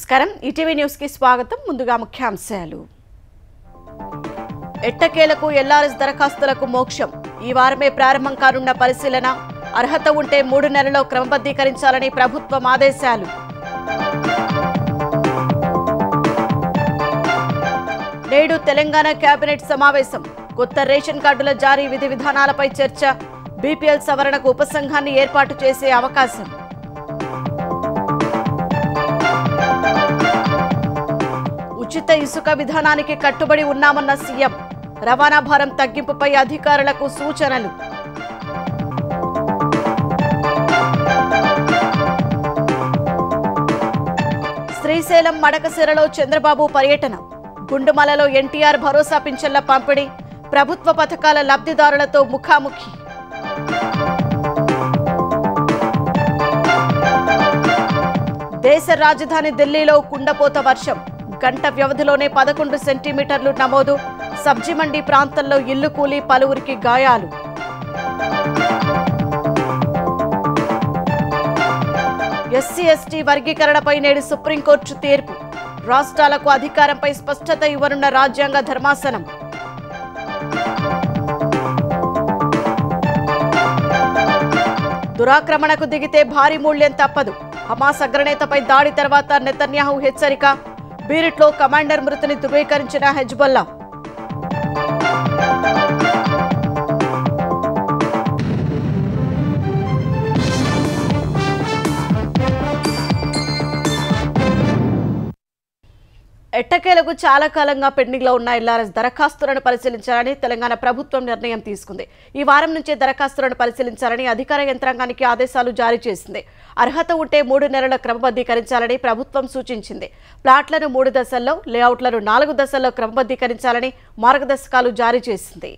నమస్కారం ETV news కి స్వాగతం ముందుగా ముఖ్యాంశాలు ఎట్టకేలకు ఎల్ఆర్ఎస్ దరఖాస్తులకు మోక్షం ఈ వారమే ప్రారంభం కానున్న పరిశీలన అర్హత ఉంటే 3 నెలల్లో క్రమబద్ధీకరించాలని ప్రభుత్వం ఆదేశాలు నేడు తెలంగాణ కేబినెట్ సమావేశం కొత్త రేషన్ కార్డుల జారీ విధి విధానాలపై చర్చ బీపీఎల్ సవరణకు ఉపసంఘాన్ని ఏర్పాటు చేసే అవకాశం ఉచిత ఇసుక విధానానికి కట్టుబడి ఉన్నామన్న సీఎం రవాణా భారం తగ్గింపుపై అధికారులకు సూచనలు శ్రీశైలం మడకశిరలో చంద్రబాబు పర్యటన గుండుమలలో ఎన్టీఆర్ భరోసా పింఛన్ల పంపిణీ ప్రభుత్వ పథకాల లబ్ధిదారులతో ముఖాముఖి దేశ రాజధాని ఢిల్లీలో కుండపోత వర్షం గంట వ్యవధిలోనే 11 సెంటీమీటర్లు నమోదు సబ్జీ మండి ప్రాంతంలో ఇల్లు కూలి పలువురికి గాయాలు ఎస్సీ ఎస్టీ వర్గీకరణపై నేడు సుప్రీంకోర్టు తీర్పు రాష్ట్రాలకు అధికారంపై స్పష్టత ఇవ్వనున్న రాజ్యాంగ ధర్మాసనం దురాక్రమణకు దిగితే భారీ మూల్యం తప్పదు హమాస్ అగ్రనేతపై దాడి తర్వాత నెతన్యాహు హెచ్చరిక బీరిట్లో కమాండర్ మృతిని ధృవీకరించిన హెజ్బొల్లా ఎట్టకేలకు చాలా కాలంగా పెండింగ్ లో ఉన్న ఎల్ఆర్ఎస్ దరఖాస్తులను పరిశీలించాలని తెలంగాణ ప్రభుత్వం నిర్ణయం తీసుకుంది ఈ వారం నుంచే దరఖాస్తులను పరిశీలించాలని అధికార యంత్రాంగానికి ఆదేశాలు జారీ చేసింది అర్హత ఉంటే 3 నెలల క్రమబద్ధీకరించాలని ప్రభుత్వం సూచించింది ప్లాట్లను 3 దశల్లో లేఅవుట్లను 4 దశల్లో క్రమబద్ధీకరించాలని మార్గదర్శకాలు జారీ చేసింది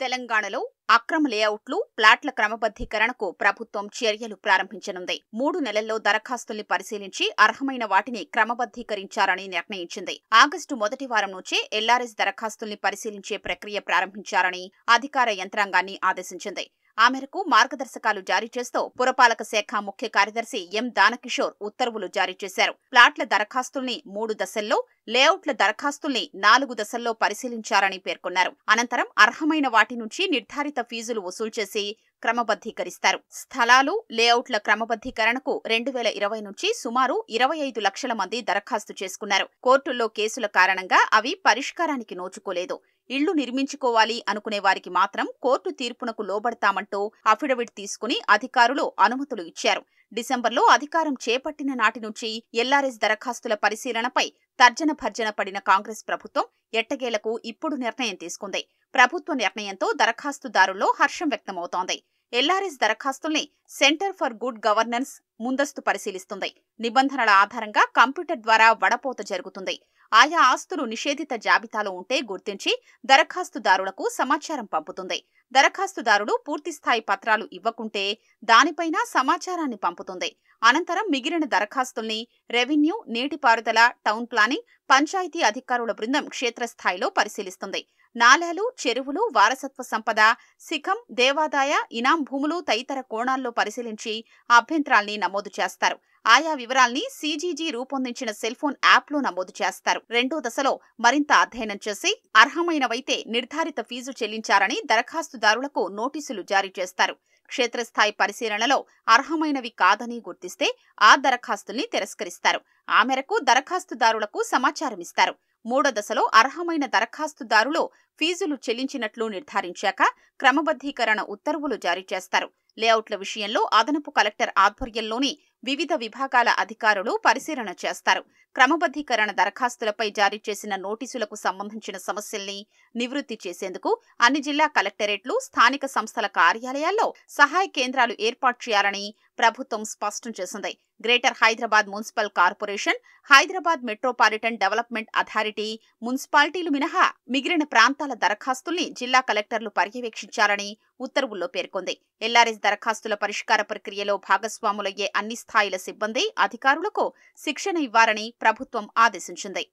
తెలంగాణలో అక్రమ లేఅవుట్లు ప్లాట్ల క్రమబద్ధీకరణకు ప్రభుత్వం చర్యలు ప్రారంభించనుంది 3 నెలల్లో దరఖాస్తుల్ని పరిశీలించి అర్హమైన వాటిని క్రమబద్ధీకరించాలని నిర్ణయించింది ఆగస్టు మొదటి వారం నుంచే ఎల్ఆర్ఎస్ దరఖాస్తుల్ని పరిశీలించే ప్రక్రియ ప్రారంభించాలని అధికార యంత్రాంగాన్ని ఆదేశించింది ఆ మేరకు మార్గదర్శకాలు జారీ చేస్తూ పురపాలక శాఖ ముఖ్య కార్యదర్శి ఎం దానకిషోర్ ఉత్తర్వులు జారీ చేశారు ప్లాట్ల దరఖాస్తుల్ని 3 దశల్లో లేఅవుట్ల దరఖాస్తుల్ని 4 దశల్లో పరిశీలించారని పేర్కొన్నారు అనంతరం అర్హమైన వాటి నుంచి నిర్ధారిత ఫీజులు వసూలు చేసి క్రమబద్ధీకరిస్తారు స్థలాలు లేఅవుట్ల క్రమబద్ధీకరణకు 2020 నుంచి సుమారు 25 లక్షల మంది దరఖాస్తు చేసుకున్నారు కోర్టుల్లో కేసుల కారణంగా అవి పరిష్కారానికి నోచుకోలేదు ఇళ్లు నిర్మించుకోవాలి అనుకునే వారికి మాత్రం కోర్టు తీర్పునకు లోబడతామంటూ అఫిడవిట్ తీసుకుని అధికారులు అనుమతులు ఇచ్చారు డిసెంబర్లో అధికారం చేపట్టిన నాటి నుంచి ఎల్ఆర్ఎస్ దరఖాస్తుల పరిశీలనపై తర్జన భర్జన పడిన కాంగ్రెస్ ప్రభుత్వం ఎట్టకేలకు ఇప్పుడు నిర్ణయం తీసుకుంది ప్రభుత్వ నిర్ణయంతో దరఖాస్తుదారుల్లో హర్షం వ్యక్తమవుతోంది ఎల్ఆర్ఎస్ దరఖాస్తుల్ని సెంటర్ ఫర్ గుడ్ గవర్నెన్స్ ముందస్తు పరిశీలిస్తుంది నిబంధనల ఆధారంగా కంప్యూటర్ ద్వారా వడపోత జరుగుతుంది ఆయా ఆస్తులు నిషేధిత జాబితాలో ఉంటే గుర్తించి దరఖాస్తుదారులకు సమాచారం పంపుతుంది దరఖాస్తుదారుడు పూర్తిస్థాయి పత్రాలు ఇవ్వకుంటే దానిపైన సమాచారాన్ని పంపుతుంది అనంతరం మిగిలిన దరఖాస్తుల్ని రెవెన్యూ నీటిపారుదల టౌన్ ప్లానింగ్ పంచాయతీ అధికారుల బృందం క్షేత్రస్థాయిలో పరిశీలిస్తుంది నాలాలు చెరువులు వారసత్వ సంపద శిఖం దేవాదాయ ఇనాం భూములు తదితర కోణాల్లో పరిశీలించి అభ్యంతరాల్ని నమోదు చేస్తారు ఆయా వివరాల్ని సీజీజీ రూపొందించిన సెల్ఫోన్ యాప్లో నమోదు చేస్తారు 2వ దశలో మరింత అధ్యయనం చేసి అర్హమైనవైతే నిర్ధారిత ఫీజు చెల్లించారని దరఖాస్తుదారులకు నోటీసులు జారీ చేస్తారు క్షేత్రస్థాయి పరిశీలనలో అర్హమైనవి కాదని గుర్తిస్తే ఆ దరఖాస్తుల్ని తిరస్కరిస్తారు ఆ మేరకు దరఖాస్తుదారులకు సమాచారమిస్తారు 3వ దశలో అర్హమైన దరఖాస్తుదారులు ఫీజులు చెల్లించినట్లు నిర్ధారించాక క్రమబద్ధీకరణ ఉత్తర్వులు జారీ చేస్తారు లేఅవుట్ల విషయంలో అదనపు కలెక్టర్ ఆధ్వర్యంలోని వివిధ విభాగాల అధికారులు పరిశీలన చేస్తారు క్రమబద్ధీకరణ దరఖాస్తులపై జారీ చేసిన నోటీసులకు సంబంధించిన సమస్యల్ని నివృత్తి చేసేందుకు అన్ని జిల్లా కలెక్టరేట్లు స్థానిక సంస్థల కార్యాలయాల్లో సహాయ కేంద్రాలు ఏర్పాటు చేయాలని ప్రభుత్వం స్పష్టం చేసింది greater Hyderabad municipal corporation Hyderabad metropolitan development authority మున్సిపాలిటీలు మినహా మిగిలిన ప్రాంతాల దరఖాస్తుల్ని జిల్లా కలెక్టర్లు పర్యవేక్షించాలని ఉత్తర్వుల్లో పేర్కొంది ఎల్ఆర్ఎస్ దరఖాస్తుల పరిష్కార ప్రక్రియలో భాగస్వాములయ్యే అన్ని స్థాయిల సిబ్బంది అధికారులకు శిక్షణ ఇవ్వాలని ప్రభుత్వం ఆదేశించింది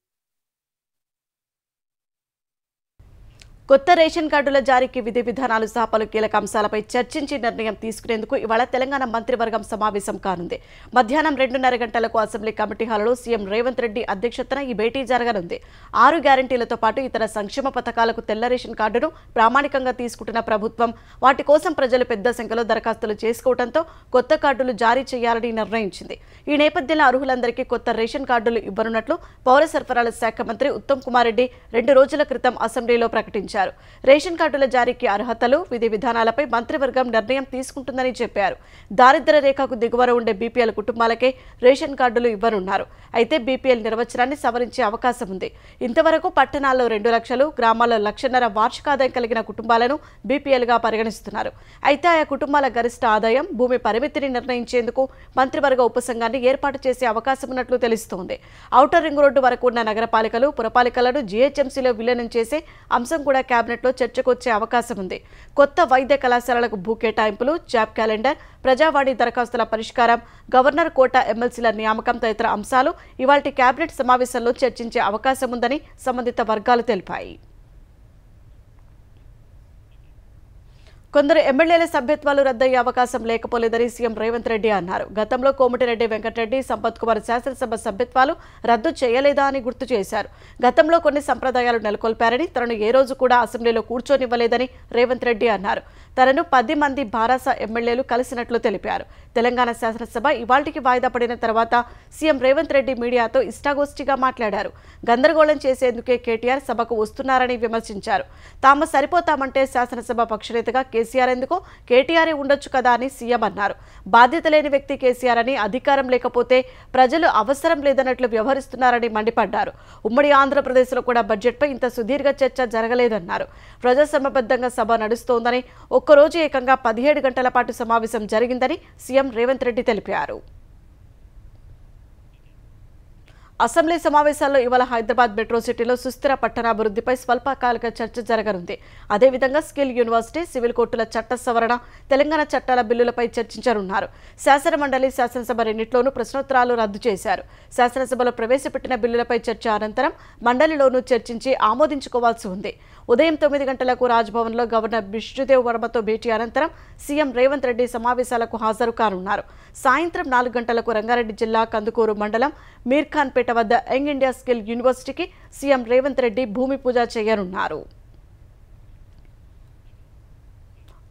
కొత్త రేషన్ కార్డుల జారీకి విధి విధానాలు సహా పలు కీలక అంశాలపై చర్చించి నిర్ణయం తీసుకునేందుకు ఇవాళ తెలంగాణ మంత్రివర్గం సమావేశం కానుంది. మధ్యాహ్నం 2:30 గంటలకు అసెంబ్లీ కమిటీ హాల్లో సీఎం రేవంత్ రెడ్డి అధ్యక్షతన ఈ భేటీ జరగనుంది. 6 గ్యారంటీలతో పాటు ఇతర సంక్షేమ పథకాలకు తెల్ల రేషన్ కార్డును ప్రామాణికంగా తీసుకుంటున్న ప్రభుత్వం వాటి కోసం ప్రజలు పెద్ద సంఖ్యలో దరఖాస్తులు చేసుకోవడంతో కొత్త కార్డులు జారీ చేయాలని నిర్ణయించింది. ఈ నేపథ్యంలో అర్హులందరికీ కొత్త రేషన్ కార్డులు ఇవ్వనున్నట్లు పౌర సరఫరాల శాఖ మంత్రి ఉత్తమ్ కుమార్ రెడ్డి 2 రోజుల క్రితం అసెంబ్లీలో ప్రకటించారు. రేషన్ కార్డుల జారీకి అర్హతలు విధి విధానాలపై మంత్రివర్గం నిర్ణయం తీసుకుంటుందని చెప్పారు. దారిద్ర్య రేఖకు దిగువన ఉండే బీపీఎల్ కుటుంబాలకే రేషన్ కార్డులు ఇవ్వనున్నారు. అయితే బీపీఎల్ నిర్వచనాన్ని సవరించే అవకాశం ఉంది. ఇంతవరకు పట్టణాల్లో 2 లక్షలు, గ్రామాల్లో 1,50,000 వార్షిక ఆదాయం కలిగిన కుటుంబాలను బీపీఎల్గా పరిగణిస్తున్నారు. అయితే ఆయా కుటుంబాల గరిష్ట ఆదాయం, భూమి పరిమితిని నిర్ణయించేందుకు మంత్రివర్గ ఉపసంఘాన్ని ఏర్పాటు చేసే అవకాశం ఉన్నట్లు తెలుస్తోంది. ఔటర్ రింగ్ రోడ్డు వరకు ఉన్న నగరపాలికలు, పురపాలికలను జీహెచ్ఎంసీలో విలీనం చేసే అంశం కూడా కేబినెట్లో చర్చకు వచ్చే అవకాశం ఉంది. కొత్త వైద్య కళాశాలలకు భూ కేటాయింపులు, జాబ్ క్యాలెండర్, ప్రజావాణి దరఖాస్తుల పరిష్కారం, గవర్నర్ కోట ఎమ్మెల్సీల నియామకం తదితర అంశాలు ఇవాల్టి కేబినెట్ సమావేశంలో చర్చించే అవకాశం ఉందని సంబంధిత వర్గాలు తెలిపాయి. కొందరు ఎమ్మెల్యేల సభ్యత్వాలు రద్దయ్యే అవకాశం లేకపోలేదని సీఎం రేవంత్ రెడ్డి అన్నారు. గతంలో కోమటిరెడ్డి వెంకటరెడ్డి, సంపత్ కుమార్ శాసనసభ సభ్యత్వాలు రద్దు చేయలేదా అని గుర్తు చేశారు. గతంలో కొన్ని సంప్రదాయాలు నెలకొల్పారని, తనను ఏ రోజు కూడా అసెంబ్లీలో కూర్చోనివ్వలేదని రేవంత్ రెడ్డి అన్నారు. తనను 10 మంది భారాస ఎమ్మెల్యేలు కలిసినట్లు తెలిపారు. తెలంగాణ శాసనసభ ఇవాల్టికి వాయిదా పడిన తర్వాత సీఎం రేవంత్ రెడ్డి మీడియాతో ఇష్టాగోష్ఠిగా మాట్లాడారు. గందరగోళం చేసేందుకే కేటీఆర్ సభకు వస్తున్నారని విమర్శించారు. తాము సరిపోతామంటే శాసనసభ పక్షనేతగా కేసీఆర్ ఎందుకు, కేటీఆర్ ఉండొచ్చు కదా అని సీఎం అన్నారు. బాధ్యత లేని వ్యక్తి కేసీఆర్ అని, అధికారం లేకపోతే ప్రజలు అవసరం లేదన్నట్లు వ్యవహరిస్తున్నారని మండిపడ్డారు. ఉమ్మడి ఆంధ్రప్రదేశ్లో కూడా బడ్జెట్పై ఇంత సుదీర్ఘ చర్చ జరగలేదన్నారు. ప్రజాసమబద్ధంగా సభ నడుస్తోందని, ఒక్కరోజు ఏకంగా 17 గంటల పాటు సమావేశం జరిగిందని సీఎం రేవంత్ రెడ్డి తెలిపారు. అసెంబ్లీ సమావేశాల్లో ఇవాళ హైదరాబాద్ మెట్రో సిటీలో సుస్థిర పట్టణాభివృద్ధిపై స్వల్పకాలిక చర్చ జరగనుంది. అదేవిధంగా స్కిల్ యూనివర్సిటీ, సివిల్ కోర్టుల చట్ట సవరణ, తెలంగాణ చట్టాల బిల్లులపై చర్చించనున్నారు. శాసనమండలి, శాసనసభ రెండింటిలోనూ ప్రశ్నోత్తరాలు రద్దు చేశారు. శాసనసభలో ప్రవేశపెట్టిన బిల్లులపై చర్చ అనంతరం మండలిలోనూ చర్చించి ఆమోదించుకోవాల్సి ఉంది. ఉదయం 9 గంటలకు రాజ్భవన్లో గవర్నర్ బిష్ణుదేవ్ వర్మతో భేటీ అనంతరం సీఎం రేవంత్ రెడ్డి సమావేశాలకు హాజరు కానున్నారు. సాయంత్రం 4 గంటలకు రంగారెడ్డి జిల్లా కందుకూరు మండలం మీర్ఖాన్పేట వద్ద యంగ్ ఇండియా స్కిల్ యూనివర్సిటీకి సీఎం రేవంత్ రెడ్డి భూమి పూజ చేయనున్నారు.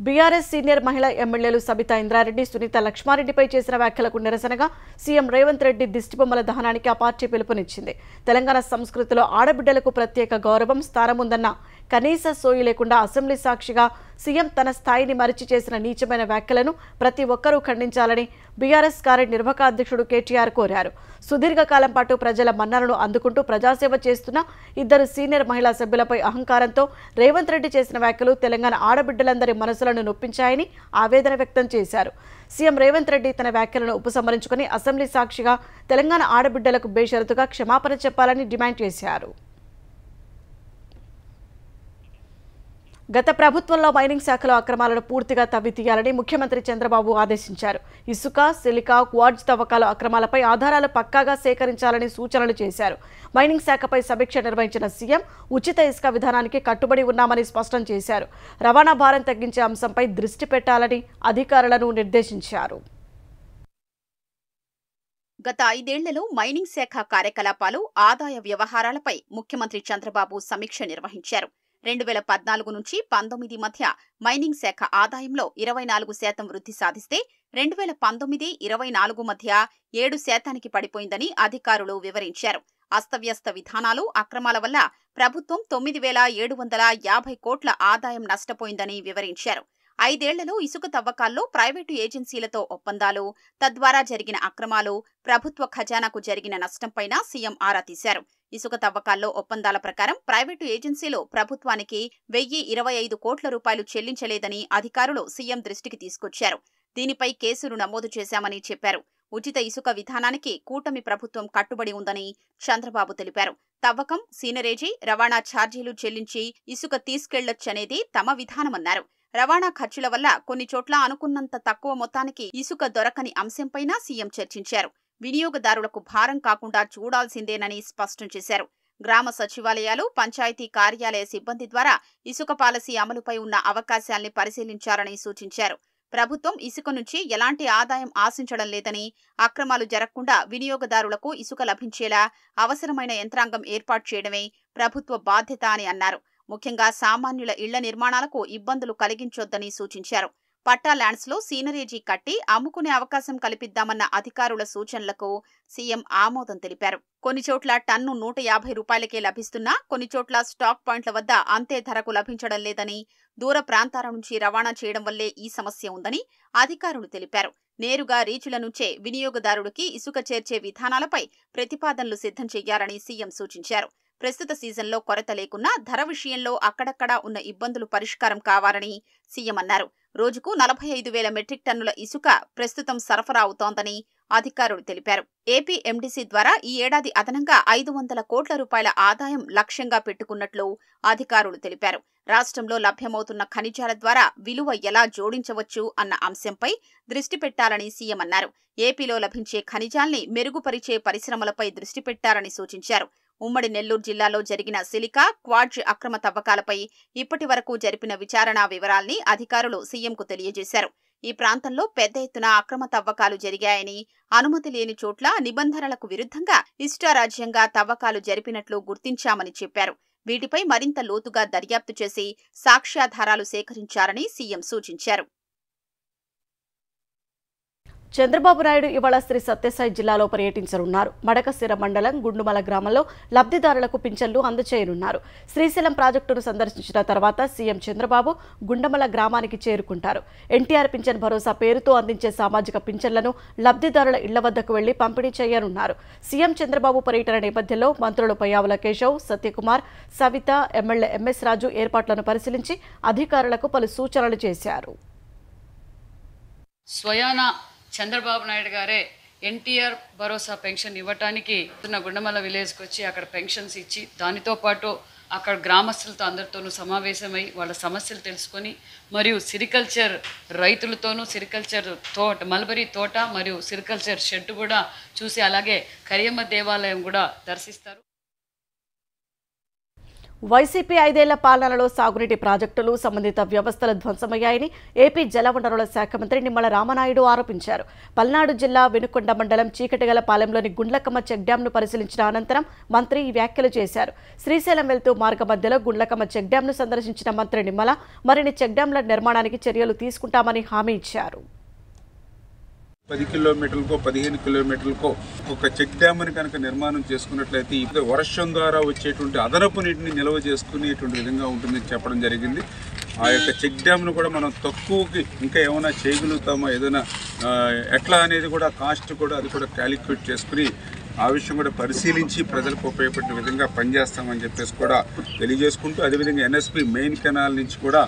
బీఆర్ఎస్ సీనియర్ మహిళా ఎమ్మెల్యేలు సబితా ఇంద్రారెడ్డి, సునీత లక్ష్మారెడ్డిపై చేసిన వ్యాఖ్యలకు నిరసనగా సీఎం రేవంత్ రెడ్డి దిష్టిబొమ్మల దహనానికి ఆ పార్టీ పిలుపునిచ్చింది. తెలంగాణ సంస్కృతిలో ఆడబిడ్డలకు ప్రత్యేక గౌరవం, స్థానం ఉందన్న కనీస సోయి లేకుండా అసెంబ్లీ సాక్షిగా సీఎం తన స్థాయిని మరిచి చేసిన నీచమైన వ్యాఖ్యలను ప్రతి ఒక్కరూ ఖండించాలని బీఆర్ఎస్ కార్యనిర్వాహక అధ్యక్షుడు కేటీఆర్ కోరారు. సుదీర్ఘకాలం పాటు ప్రజల మన్ననను అందుకుంటూ ప్రజాసేవ చేస్తున్న 2 సీనియర్ మహిళా సభ్యులపై అహంకారంతో రేవంత్ రెడ్డి చేసిన వ్యాఖ్యలు తెలంగాణ ఆడబిడ్డలందరి మనసులను నొప్పించాయని ఆవేదన వ్యక్తం చేశారు. సీఎం రేవంత్ రెడ్డి తన వ్యాఖ్యలను ఉపసంహరించుకుని అసెంబ్లీ సాక్షిగా తెలంగాణ ఆడబిడ్డలకు బేషరతుగా క్షమాపణ చెప్పాలని డిమాండ్ చేశారు. గత ప్రభుత్వంలో మైనింగ్ శాఖలో అక్రమాలను పూర్తిగా తవ్వితీయాలని ముఖ్యమంత్రి చంద్రబాబు ఆదేశించారు. ఇసుక, సిలికా, క్వార్ట్జ్ తవ్వకాల అక్రమాలపై ఆధారాలు పక్కాగా సేకరించాలని సూచనలు చేశారు. మైనింగ్ శాఖపై సమీక్ష నిర్వహించిన సీఎం ఉచిత ఇసుక విధానానికి కట్టుబడి ఉన్నామని స్పష్టం చేశారు. రవాణా భారం తగ్గించే అంశంపై దృష్టి పెట్టాలని అధికారులను నిర్దేశించారు. గత 5 ఏళ్లలో మైనింగ్ శాఖ కార్యకలాపాలు, ఆదాయ వ్యవహారాలపై ముఖ్యమంత్రి చంద్రబాబు సమీక్ష నిర్వహించారు. 2014 నుంచి 19 మధ్య మైనింగ్ శాఖ ఆదాయంలో 24% వృద్ధి సాధిస్తే 2019-24 మధ్య 7% పడిపోయిందని అధికారులు వివరించారు. అస్తవ్యస్త విధానాలు, అక్రమాల వల్ల ప్రభుత్వం 9,750 కోట్ల ఆదాయం నష్టపోయిందని వివరించారు. 5 ఏళ్లలో ఇసుక తవ్వకాల్లో ప్రైవేటు ఏజెన్సీలతో ఒప్పందాలు, తద్వారా జరిగిన అక్రమాలు, ప్రభుత్వ ఖజానాకు జరిగిన నష్టంపైన సీఎం ఆరా తీశారు. ఇసుక తవ్వకాల్లో ఒప్పందాల ప్రకారం ప్రైవేటు ఏజెన్సీలు ప్రభుత్వానికి 1,025 కోట్ల రూపాయలు చెల్లించలేదని అధికారులు సీఎం దృష్టికి తీసుకొచ్చారు. దీనిపై కేసులు నమోదు చేశామని చెప్పారు. ఉచిత ఇసుక విధానానికి కూటమి ప్రభుత్వం కట్టుబడి ఉందని చంద్రబాబు తెలిపారు. తవ్వకం, సీనరేజీ, రవాణా ఛార్జీలు చెల్లించి ఇసుక తీసుకెళ్లొచ్చనేది తమ విధానమన్నారు. రవాణా ఖర్చుల వల్ల కొన్ని చోట్ల అనుకున్నంత తక్కువ మొత్తానికి ఇసుక దొరకని అంశంపైనా సీఎం చర్చించారు. వినియోగదారులకు భారం కాకుండా చూడాల్సిందేనని స్పష్టం చేశారు. గ్రామ సచివాలయాలు, పంచాయతీ కార్యాలయ సిబ్బంది ద్వారా ఇసుక పాలసీ అమలుపై ఉన్న అవకాశాల్ని పరిశీలించాలని సూచించారు. ప్రభుత్వం ఇసుక నుంచి ఎలాంటి ఆదాయం ఆశించడం లేదని, అక్రమాలు జరగకుండా వినియోగదారులకు ఇసుక లభించేలా అవసరమైన యంత్రాంగం ఏర్పాటు చేయడమే ప్రభుత్వ బాధ్యత అని అన్నారు. ముఖ్యంగా సామాన్యుల ఇళ్ల నిర్మాణాలకు ఇబ్బందులు కలిగించొద్దని సూచించారు. పట్టా ల్యాండ్స్ లో సీనరేజీ కట్టి అమ్ముకునే అవకాశం కల్పిద్దామన్న అధికారుల సూచనలకు సీఎం ఆమోదం తెలిపారు. కొన్ని చోట్ల టన్ను 150 రూపాయలకే లభిస్తున్నా కొన్ని చోట్ల స్టాక్ పాయింట్ల వద్ద అంతే ధరకు లభించడం లేదని, దూర ప్రాంతాల నుంచి రవాణా చేయడం వల్లే ఈ సమస్య ఉందని అధికారులు తెలిపారు. నేరుగా రీచుల నుంచే వినియోగదారుడికి ఇసుక చేర్చే విధానాలపై ప్రతిపాదనలు సిద్ధం చేయాలని సీఎం సూచించారు. ప్రస్తుత సీజన్లో కొరత లేకున్నా ధర విషయంలో అక్కడక్కడా ఉన్న ఇబ్బందులు పరిష్కారం కావాలని సీఎం అన్నారు. రోజుకు 45,000 మెట్రిక్ టన్నుల ఇసుక ప్రస్తుతం సరఫరా అవుతోందని అధికారులు తెలిపారు. ఏపీ ఎండీసీ ద్వారా ఈ ఏడాది అదనంగా 500 కోట్ల రూపాయల ఆదాయం లక్ష్యంగా పెట్టుకున్నట్లు అధికారులు తెలిపారు. రాష్ట్రంలో లభ్యమవుతున్న ఖనిజాల ద్వారా విలువ ఎలా జోడించవచ్చు అన్న అంశంపై దృష్టి పెట్టాలని సీఎం అన్నారు. ఏపీలో లభించే ఖనిజాల్ని మెరుగుపరిచే పరిశ్రమలపై దృష్టి పెట్టాలని సూచించారు. ఉమ్మడి నెల్లూరు జిల్లాలో జరిగిన సిలికా, క్వార్ట్జ్ అక్రమ తవ్వకాలపై ఇప్పటి వరకు జరిపిన విచారణా వివరాల్ని అధికారులు సీఎంకు తెలియజేశారు. ఈ ప్రాంతంలో పెద్ద ఎత్తున అక్రమ తవ్వకాలు జరిగాయని, అనుమతి లేని చోట్ల నిబంధనలకు విరుద్ధంగా ఇష్టారాజ్యంగా తవ్వకాలు జరిపినట్లు గుర్తించామని చెప్పారు. వీటిపై మరింత లోతుగా దర్యాప్తు చేసి సాక్ష్యాధారాలు సేకరించాలని సీఎం సూచించారు. చంద్రబాబు నాయుడు ఇవాళ శ్రీ సత్యసాయి జిల్లాలో పర్యటించనున్నారు. మడకశిర మండలం గుండుమల గ్రామంలో లబ్ధిదారులకు పింఛన్లు అందజేయనున్నారు. శ్రీశైలం ప్రాజెక్టును సందర్శించిన తర్వాత సీఎం చంద్రబాబు గుండమల గ్రామానికి చేరుకుంటారు. ఎన్టీఆర్ పింఛన్ భరోసా పేరుతో అందించే సామాజిక పింఛన్లను లబ్ధిదారుల ఇళ్ల వద్దకు వెళ్లి పంపిణీ చేయనున్నారు. సీఎం చంద్రబాబు పర్యటన నేపథ్యంలో మంత్రులు పయ్యావుల కేశవ్, సత్యకుమార్, సవిత, ఎమ్మెల్యే ఎంఎస్ రాజు ఏర్పాట్లను పరిశీలించి అధికారులకు పలు సూచనలు చేశారు. చంద్రబాబు నాయుడు గారే ఎన్టీఆర్ భరోసా పెన్షన్ ఇవ్వటానికి గుండమల విలేజ్కి వచ్చి అక్కడ పెన్షన్స్ ఇచ్చి, దానితో పాటు అక్కడ గ్రామస్తులతో అందరితోనూ సమావేశమై వాళ్ళ సమస్యలు తెలుసుకొని, మరియు సిరికల్చర్ రైతులతోనూ సిరికల్చర్ తోట, మల్బరీ తోట మరియు సిరికల్చర్ షెడ్ కూడా చూసి, అలాగే కరియమ్మ దేవాలయం కూడా దర్శిస్తారు. వైసీపీ 5 ఏళ్ల పాలనలో సాగునీటి ప్రాజెక్టులు, సంబంధిత వ్యవస్థలు ధ్వంసమయ్యాయని ఏపీ జలవనరుల శాఖ మంత్రి నిమ్మల రామనాయుడు ఆరోపించారు. పల్నాడు జిల్లా వెనుకొండ మండలం చీకటిగలపాలెంలోని గుండ్లకమ్మ చెక్ డ్యాంను పరిశీలించిన అనంతరం మంత్రి ఈ వ్యాఖ్యలు చేశారు. శ్రీశైలం వెళ్తూ మార్గ మధ్యలో గుండ్లకమ్మ చెక్ డ్యాంను సందర్శించిన మంత్రి నిమ్మల మరిన్ని చెక్ డ్యాంల నిర్మాణానికి చర్యలు తీసుకుంటామని హామీ ఇచ్చారు. 10 కిలోమీటర్లకో 15 కిలోమీటర్లకో ఒక చెక్ డ్యామ్ని కనుక నిర్మాణం చేసుకున్నట్లయితే ఇది వర్షం ద్వారా వచ్చేటువంటి అదనపు నీటిని నిల్వ చేసుకునేటువంటి విధంగా ఉంటుందని చెప్పడం జరిగింది. ఆ యొక్క చెక్ డ్యామ్ను కూడా మనం తక్కువకి ఇంకా ఏమైనా చేయగలుగుతామో, ఏదైనా ఎట్లా అనేది కూడా కాస్ట్ కూడా అది కూడా క్యాలిక్యులేట్ చేసుకుని ఆ విషయం కూడా పరిశీలించి ప్రజలకు ఉపయోగపడే విధంగా పనిచేస్తామని చెప్పేసి కూడా తెలియజేసుకుంటూ, అదేవిధంగా ఎన్ఎస్పి మెయిన్ కెనాల్ నుంచి కూడా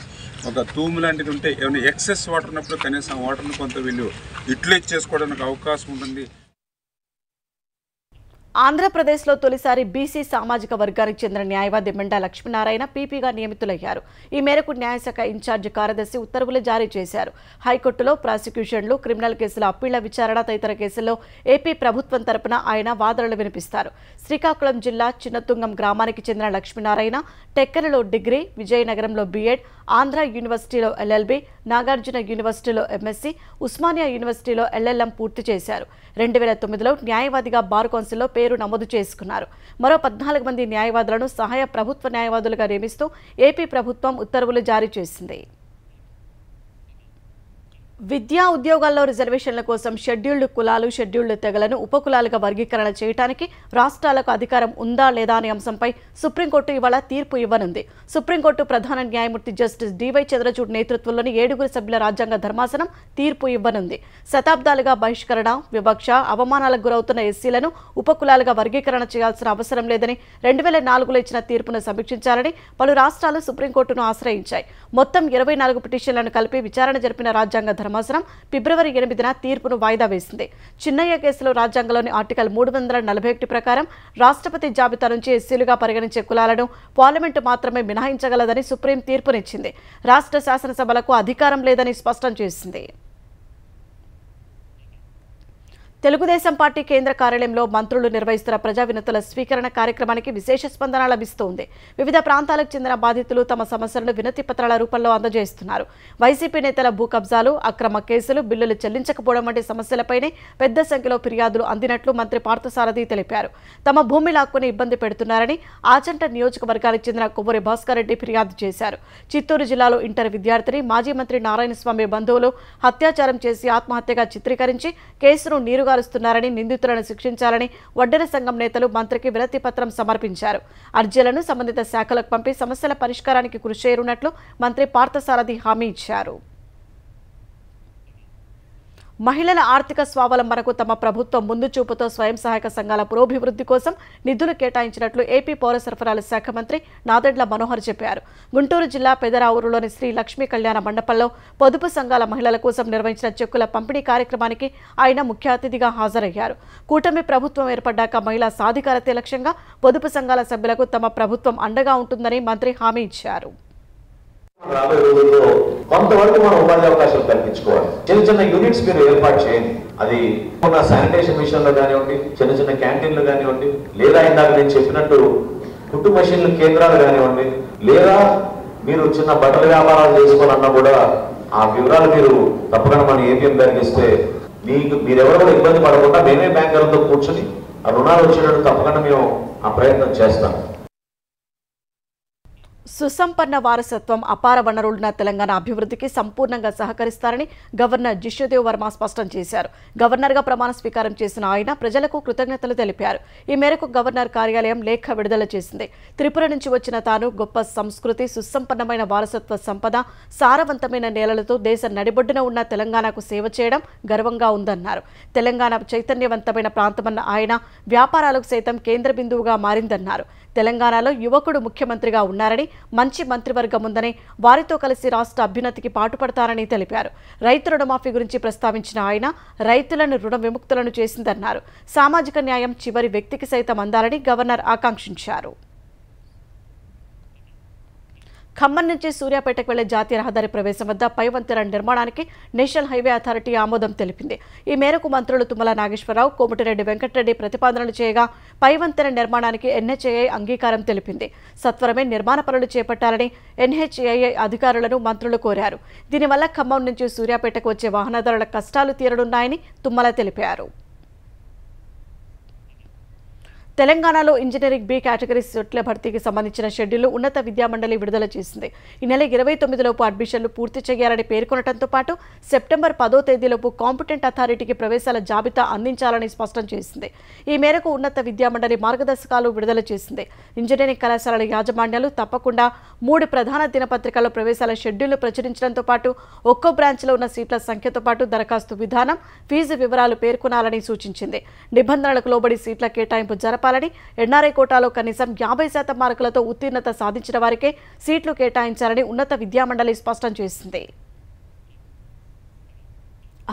ఒక తూము లాంటిది ఉంటే ఏమైనా ఎక్సెస్ వాటర్ ఉన్నప్పుడు కనీసం ఆ వాటర్ను కొంత వీళ్ళు యూటిలైజ్ చేసుకోవడానికి అవకాశం ఉంటుంది. ఆంధ్రప్రదేశ్లో తొలిసారి బీసీ సామాజిక వర్గానికి చెందిన న్యాయవాది మెండా లక్ష్మీనారాయణ పీపీగా నియమితులయ్యారు. ఈ మేరకు న్యాయశాఖ ఇన్ఛార్జి కార్యదర్శి ఉత్తర్వులు జారీ చేశారు. హైకోర్టులో ప్రాసిక్యూషన్లు, క్రిమినల్ కేసుల అప్పీళ్ల విచారణ తదితర కేసుల్లో ఏపీ ప్రభుత్వం తరపున ఆయన వాదనలు వినిపిస్తారు. శ్రీకాకుళం జిల్లా చిన్నతుంగం గ్రామానికి చెందిన లక్ష్మీనారాయణ టెక్కలలో డిగ్రీ, విజయనగరంలో బీఎడ్, ఆంధ్ర యూనివర్సిటీలో ఎల్ఎల్బీ, నాగార్జున యూనివర్సిటీలో ఎంఎస్సీ, ఉస్మానియా యూనివర్సిటీలో ఎల్ఎల్ఎం పూర్తి చేశారు. 2009లో న్యాయవాదిగా బార్ కౌన్సిల్లో పేరు నమోదు చేసుకున్నారు. మరో 14 మంది న్యాయవాదులను సహాయ ప్రభుత్వ న్యాయవాదులుగా నియమిస్తూ ఏపీ ప్రభుత్వం ఉత్తర్వులు జారీ చేసింది. విద్యా ఉద్యోగాల్లో రిజర్వేషన్ల కోసం షెడ్యూల్డ్ కులాలు, షెడ్యూల్డ్ తెగలను ఉపకులాలుగా వర్గీకరణ చేయడానికి రాష్ట్రాలకు అధికారం ఉందా లేదా అనే అంశంపై సుప్రీంకోర్టు ఇవాళ తీర్పు ఇవ్వనుంది. సుప్రీంకోర్టు ప్రధాన న్యాయమూర్తి జస్టిస్ డివై చంద్రచూడ్ నేతృత్వంలోని 7 సభ్యుల రాజ్యాంగ ధర్మాసనం తీర్పు ఇవ్వనుంది. శతాబ్దాలుగా బహిష్కరణ, వివక్ష, అవమానాలకు గురవుతున్న ఎస్సీలను ఉపకులాలుగా వర్గీకరణ చేయాల్సిన అవసరం లేదని 2004లో ఇచ్చిన తీర్పును సమీక్షించాలని పలు రాష్ట్రాలు సుప్రీంకోర్టును ఆశ్రయించాయి. మొత్తం 24 పిటిషన్లను కలిపి విచారణ జరిపిన రాజ్యాంగ ధర్మాసనం ఫిబ్రవరి 8న తీర్పును వాయిదా వేసింది. చిన్నయ్య కేసులో రాజ్యాంగంలోని ఆర్టికల్ 341 ప్రకారం రాష్ట్రపతి జాబితా నుంచి ఎస్సీలుగా పరిగణించే కులాలను పార్లమెంటు మాత్రమే మినహాయించగలదని సుప్రీం తీర్పునిచ్చింది. రాష్ట్ర శాసనసభలకు అధికారం లేదని స్పష్టం చేసింది. తెలుగుదేశం పార్టీ కేంద్ర కార్యాలయంలో మంత్రులు నిర్వహిస్తున్న ప్రజా వినతుల స్వీకరణ కార్యక్రమానికి విశేష స్పందన లభిస్తోంది. వివిధ ప్రాంతాలకు చెందిన బాధితులు తమ సమస్యలను వినతి పత్రాల రూపంలో అందజేస్తున్నారు. వైసీపీ నేతల భూ కబ్జాలు, అక్రమ కేసులు, బిల్లులు చెల్లించకపోవడం వంటి సమస్యలపైనే పెద్ద సంఖ్యలో ఫిర్యాదులు అందినట్లు మంత్రి పార్థసారథి తెలిపారు. తమ భూమి లాక్కుని ఇబ్బంది పెడుతున్నారని ఆచంట నియోజకవర్గానికి చెందిన కొవ్వూరి భాస్కర్ రెడ్డి ఫిర్యాదు చేశారు. చిత్తూరు జిల్లాలో ఇంటర్ విద్యార్థిని మాజీ మంత్రి నారాయణస్వామి బంధువులు అత్యాచారం చేసి ఆత్మహత్యగా చిత్రీకరించి కేసును నీరుగారుస్తున్నారని, నిందితులను శిక్షించాలని వడ్డెర సంఘం నేతలు మంత్రికి వినతి పత్రం సమర్పించారు. అర్జీలను సంబంధిత శాఖలకు పంపి సమస్యల పరిష్కారానికి కృషి చేయనున్నట్లు మంత్రి పార్థసారథి హామీ ఇచ్చారు. మహిళల ఆర్థిక స్వావలంబనకు తమ ప్రభుత్వం ముందు చూపుతో స్వయం సహాయక సంఘాల పురోభివృద్ధి కోసం నిధులు కేటాయించినట్లు ఏపీ పౌర సరఫరాల శాఖ మంత్రి నాదెండ్ల మనోహర్ చెప్పారు. గుంటూరు జిల్లా పెదరావూరులోని శ్రీ లక్ష్మీ కళ్యాణ మండపంలో పొదుపు సంఘాల మహిళల కోసం నిర్వహించిన చెక్కుల పంపిణీ కార్యక్రమానికి ఆయన ముఖ్య అతిథిగా హాజరయ్యారు. కూటమి ప్రభుత్వం ఏర్పడ్డాక మహిళా సాధికారతే లక్ష్యంగా పొదుపు సంఘాల సభ్యులకు తమ ప్రభుత్వం అండగా ఉంటుందని మంత్రి హామీ ఇచ్చారు. రాబోయే రోజుల్లో కొంతవరకు మనం ఉపాధి అవకాశాలు కల్పించుకోవాలి. చిన్న చిన్న యూనిట్స్ మీరు ఏర్పాటు చేయండి. అది ఉన్న శానిటేషన్ విషయంలో కానివ్వండి, చిన్న చిన్న క్యాంటీన్లు కానివ్వండి, లేదా ఇందాక నేను చెప్పినట్టు కుట్టు మెషిన్ల కేంద్రాలు కానివ్వండి, లేదా మీరు చిన్న బట్టల వ్యాపారాలు చేసుకోవాలన్నా కూడా ఆ వివరాలు మీరు తప్పకుండా మన ఏపీఎం గారికి ఇస్తే మీరెవరు కూడా ఇబ్బంది పడకుండా మేమే బ్యాంకర్లతో కూర్చొని ఆ రుణాలు వచ్చేటట్టు తప్పకుండా మేము ఆ ప్రయత్నం చేస్తాం. సుసంపన్న వారసత్వం, అపార వనరులున్న తెలంగాణ అభివృద్ధికి సంపూర్ణంగా సహకరిస్తారని గవర్నర్ జిష్ణుదేవ్ వర్మ స్పష్టం చేశారు. గవర్నర్గా ప్రమాణ స్వీకారం చేసిన ఆయన ప్రజలకు కృతజ్ఞతలు తెలిపారు. ఈ మేరకు గవర్నర్ కార్యాలయం లేఖ విడుదల చేసింది. త్రిపుర నుంచి వచ్చిన తాను గొప్ప సంస్కృతి, సుసంపన్నమైన వారసత్వ సంపద, సారవంతమైన నేలలతో దేశ నడిబొడ్డున ఉన్న తెలంగాణకు సేవ చేయడం గర్వంగా ఉందన్నారు. తెలంగాణ చైతన్యవంతమైన ప్రాంతమన్న ఆయన వ్యాపారాలకు సైతం కేంద్ర బిందువుగా మారిందన్నారు. తెలంగాణలో యువకుడు ముఖ్యమంత్రిగా ఉన్నారని, మంచి మంత్రివర్గం ఉందని, వారితో కలిసి రాష్ట్ర అభ్యున్నతికి పాటుపడతారని తెలిపారు. రైతు రుణమాఫీ గురించి ప్రస్తావించిన ఆయన రైతులను రుణ విముక్తులను చేసిందన్నారు. సామాజిక న్యాయం చివరి వ్యక్తికి సైతం అందాలని గవర్నర్ ఆకాంక్షించారు. ఖమ్మం నుంచి సూర్యాపేటకు వెళ్లే జాతీయ రహదారి ప్రవేశం వద్ద పై వంతెన నిర్మాణానికి నేషనల్ హైవే అథారిటీ ఆమోదం తెలిపింది. ఈ మేరకు మంత్రులు తుమ్మల నాగేశ్వరరావు, కోమటిరెడ్డి వెంకటరెడ్డి ప్రతిపాదనలు చేయగా పై వంతెన నిర్మాణానికి ఎన్హెచ్ఏఐ అంగీకారం తెలిపింది. సత్వరమే నిర్మాణ పనులు చేపట్టాలని ఎన్హెచ్ఏఐ అధికారులను మంత్రులు కోరారు. దీనివల్ల ఖమ్మం నుంచి సూర్యాపేటకు వచ్చే వాహనదారుల కష్టాలు తీరనున్నాయని తుమ్మల తెలిపారు. తెలంగాణలో ఇంజనీరింగ్ బి కేటగిరీ సీట్ల భర్తీకి సంబంధించిన షెడ్యూల్ను ఉన్నత విద్యామండలి విడుదల చేసింది. ఈ నెల 29లోపు అడ్మిషన్లు పూర్తి చేయాలని పేర్కొనడంతో పాటు సెప్టెంబర్ 10వ తేదీలోపు కాంపిటెంట్ అథారిటీకి ప్రవేశాల జాబితా అందించాలని స్పష్టం చేసింది. ఈ మేరకు ఉన్నత విద్యామండలి మార్గదర్శకాలు విడుదల చేసింది. ఇంజనీరింగ్ కళాశాలల యాజమాన్యాలు తప్పకుండా 3 ప్రధాన దినపత్రికల్లో ప్రవేశాల షెడ్యూల్ను ప్రచురించడంతో పాటు ఒక్కో బ్రాంచ్లో ఉన్న సీట్ల సంఖ్యతో పాటు దరఖాస్తు విధానం, ఫీజు వివరాలు పేర్కొనాలని సూచించింది. నిబంధనలకు లోబడి సీట్ల కేటాయింపు జరపాలని, ఎన్ఆర్ఐ కోటాలో కనీసం 50% మార్కులతో ఉత్తీర్ణత సాధించిన వారికే సీట్లు కేటాయించాలని ఉన్నత విద్యామండలి స్పష్టం చేసింది.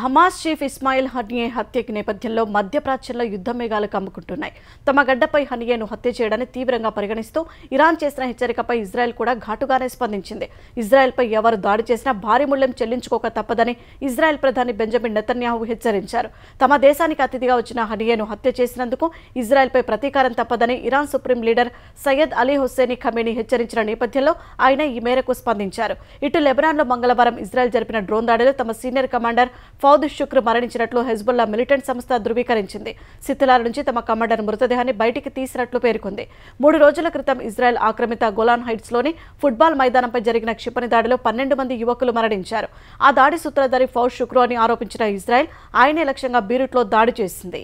హమాస్ చీఫ్ ఇస్మాయిల్ హనియే హత్య నేపథ్యంలో మధ్యప్రాచ్యంలో యుద్ధ మేఘాలు కమ్ముకుంటున్నాయి. తమ గడ్డపై హనియేను హత్య చేయడాన్ని తీవ్రంగా పరిగణిస్తూ ఇరాన్ చేసిన హెచ్చరికపై ఇజ్రాయెల్ కూడా ఘాటుగానే స్పందించింది. ఇజ్రాయెల్పై ఎవరు దాడి చేసినా భారీ మూల్యం చెల్లించుకోక తప్పదని ఇజ్రాయెల్ ప్రధాని బెంజమిన్ నెతన్యాహు హెచ్చరించారు. తమ దేశానికి అతిథిగా వచ్చిన హనియేను హత్య చేసినందుకు ఇజ్రాయెల్పై ప్రతీకారం తప్పదని Iran supreme leader Sayyed Ali Hosseini Khamenei హెచ్చరించిన నేపథ్యంలో ఆయన ఈ మేరకు స్పందించారు. ఇటు లెబనాన్లో మంగళవారం ఇజ్రాయెల్ జరిపిన డ్రోన్ దాడిలో తమ సీనియర్ కమాండర్ ఫౌద్ శుక్ర్ మరణించినట్లు హెజ్బుల్లా మిలిటెంట్ సంస్థ ధృవీకరించింది. శిథిలాల నుంచి తమ కమాండర్ మృతదేహాన్ని బయటికి తీసినట్లు పేర్కొంది. 3 రోజుల క్రితం ఇజ్రాయెల్ ఆక్రమిత గోలాన్ హైట్స్లోని ఫుట్బాల్ మైదానంపై జరిగిన క్షిపణి దాడిలో 12 మంది యువకులు మరణించారు. ఆ దాడి సూత్రధారి ఫౌద్ శుక్రు అని ఆరోపించిన ఇజ్రాయెల్ ఆయనే లక్ష్యంగా బీరుట్లో దాడి చేసింది.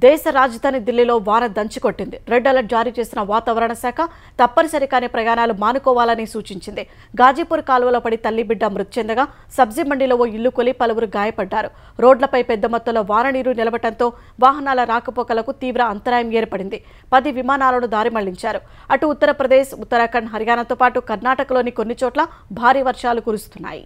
దేశ రాజధాని ఢిల్లీలో వాన దంచికొట్టింది. రెడ్ అలర్ట్ జారీ చేసిన వాతావరణ శాఖ తప్పనిసరి కాని ప్రయాణాలు మానుకోవాలని సూచించింది. గాజీపూర్ కాలువలో పడి తల్లి బిడ్డ మృతి చెందగా సబ్జీ మండీలో ఓ ఇల్లు కూలి పలువురు గాయపడ్డారు. రోడ్లపై పెద్ద మొత్తంలో వాన నీరు నిలవడంతో వాహనాల రాకపోకలకు తీవ్ర అంతరాయం ఏర్పడింది. 10 విమానాలను దారి మళ్లించారు. అటు ఉత్తరప్రదేశ్, ఉత్తరాఖండ్, హర్యానాతో పాటు కర్ణాటకలోని కొన్ని చోట్ల భారీ వర్షాలు కురుస్తున్నాయి.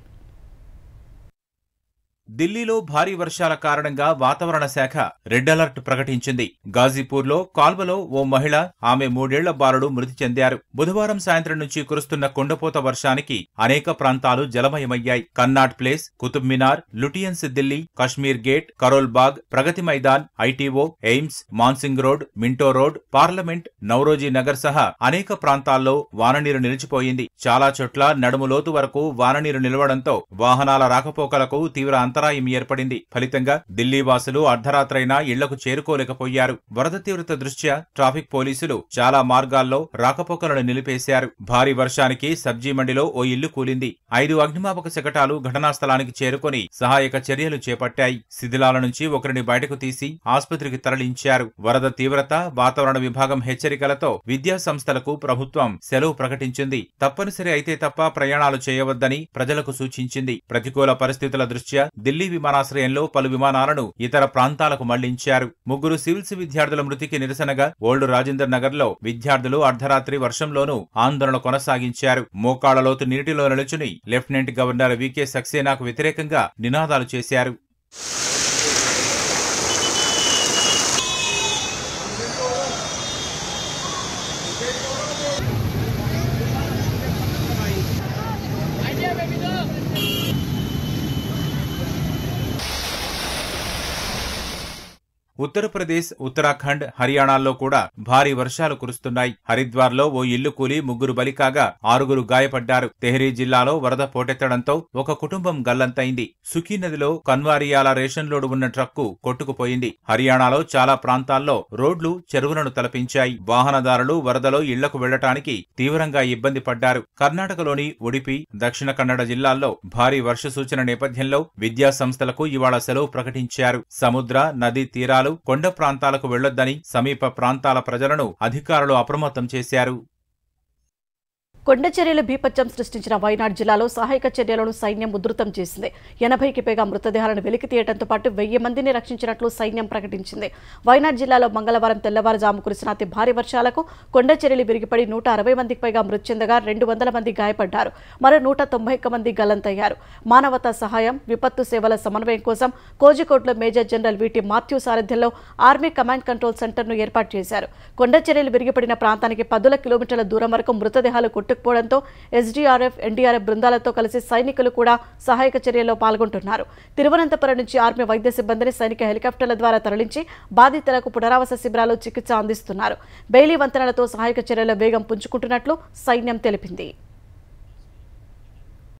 ఢిల్లీలో భారీ వర్షాల కారణంగా వాతావరణ శాఖ రెడ్ అలర్ట్ ప్రకటించింది. గాజీపూర్లో కాల్వలో ఓ మహిళ, ఆమె 3 ఏళ్ల బాలుడు మృతి చెందారు. బుధవారం సాయంత్రం నుంచి కురుస్తున్న కుండపోత వర్షానికి అనేక ప్రాంతాలు జలమయమయ్యాయి. కన్నాట్ ప్లేస్, కుతుబ్ మినార్, లుటియన్స్ దిల్లీ, కశ్మీర్ గేట్, కరోల్ బాగ్, ప్రగతి మైదాన్, ఐటీఓ, ఎయిమ్స్, మాన్సింగ్ రోడ్, మింటో రోడ్, పార్లమెంట్, నౌరోజీ నగర్ సహా అనేక ప్రాంతాల్లో వాననీరు నిలిచిపోయింది. చాలా చోట్ల నడుము లోతు వరకు వాననీరు నిలవడంతో వాహనాల రాకపోకలకు తీవ్ర అంతరాయం ఏర్పడింది. ఫలితంగా ఢిల్లీ వాసులు అర్ధరాత్రైనా ఇళ్లకు చేరుకోలేకపోయారు. వరద తీవ్రత దృష్ట్యా ట్రాఫిక్ పోలీసులు చాలా మార్గాల్లో రాకపోకలను నిలిపేశారు. భారీ వర్షానికి సబ్జీ మండిలో ఓ ఇల్లు కూలింది. 5 అగ్నిమాపక శకటాలు ఘటనా స్థలానికి చేరుకొని సహాయక చర్యలు చేపట్టాయి. శిథిలాల నుంచి ఒకరిని బయటకు తీసి ఆసుపత్రికి తరలించారు. వరద తీవ్రత, వాతావరణ విభాగం హెచ్చరికలతో విద్యా సంస్థలకు ప్రభుత్వం సెలవు ప్రకటించింది. తప్పనిసరి అయితే తప్ప ప్రయాణాలు చేయవద్దని ప్రజలకు సూచించింది. ప్రతికూల పరిస్థితుల దృష్ట్యా ఢిల్లీ విమానాశ్రయంలో పలు విమానాలను ఇతర ప్రాంతాలకు మళ్లించారు. 3 సివిల్స్ విద్యార్థుల మృతికి నిరసనగా ఓల్డ్ రాజేందర్ నగర్ లో విద్యార్థులు అర్ధరాత్రి వర్షంలోనూ ఆందోళన కొనసాగించారు. మోకాళ్లలోతు నీటిలో నిలుచుని లెఫ్టినెంట్ గవర్నర్ వికే సక్సేనాకు వ్యతిరేకంగా నినాదాలు చేశారు. ఉత్తరప్రదేశ్, ఉత్తరాఖండ్, హర్యానాల్లో కూడా భారీ వర్షాలు కురుస్తున్నాయి. హరిద్వార్లో ఓ ఇల్లు కూలి 3 బలి కాగా 6 గాయపడ్డారు. తెహ్రీ జిల్లాలో వరద పోటెత్తడంతో ఒక కుటుంబం గల్లంతైంది. సుఖీ నదిలో కన్వారియాల రేషన్ లోడు ఉన్న ట్రక్కు కొట్టుకుపోయింది. హర్యానాలో చాలా ప్రాంతాల్లో రోడ్లు చెరువులను తలపించాయి. వాహనదారులు వరదలో ఇళ్లకు వెళ్లటానికి తీవ్రంగా ఇబ్బంది పడ్డారు. కర్ణాటకలోని ఉడిపి, దక్షిణ కన్నడ జిల్లాల్లో భారీ వర్ష సూచన నేపథ్యంలో విద్యా సంస్థలకు ఇవాళ సెలవు ప్రకటించారు. సముద్ర, నదీ తీరాలు, కొండ ప్రాంతాలకు వెళ్లొద్దని సమీప ప్రాంతాల ప్రజలను అధికారులు అప్రమత్తం చేశారు. కొండ చర్యలు బీపత్యం సృష్టించిన వైనాడ్ జిల్లాలో సహాయక చర్యలను సైన్యం ఉధృతం చేసింది. 80కి పైగా మృతదేహాలను వెలికి తీయడంతో పాటు 1000 మందిని రక్షించినట్లు సైన్యం ప్రకటించింది. వైనాడ్ జిల్లాలో మంగళవారం తెల్లవారుజాము కురిసిన అతి భారీ వర్షాలకు కొండ చర్యలు విరిగిపడి 160 మందికి పైగా మృతి చెందగా 200 మంది గాయపడ్డారు. మరో 191 మంది గల్లంతయ్యారు. మానవతా సహాయం, విపత్తు సేవల సమన్వయం కోసం కోజికోడ్లో మేజర్ జనరల్ వీటి మాథ్యూ సారథ్యంలో ఆర్మీ కమాండ్ కంట్రోల్ సెంటర్ను ఏర్పాటు చేశారు. కొండ చర్యలు విరిగిపడిన ప్రాంతానికి 10 కిలోమీటర్ల దూరం వరకు మృతదేహాలు పోవడంతో ఎస్డీఆర్ఎఫ్, ఎన్డీఆర్ఎఫ్ బృందాలతో కలిసి సైనికులు కూడా సహాయక చర్యల్లో పాల్గొంటున్నారు. తిరువనంతపురం నుంచి ఆర్మీ వైద్య సిబ్బందిని సైనిక హెలికాప్టర్ల ద్వారా తరలించి బాధితులకు పునరావాస శిబిరాల్లో చికిత్స అందిస్తున్నారు. బెయిలీ వంతెనలతో సహాయక చర్యల వేగం పుంజుకుంటున్నట్లు సైన్యం తెలిపింది.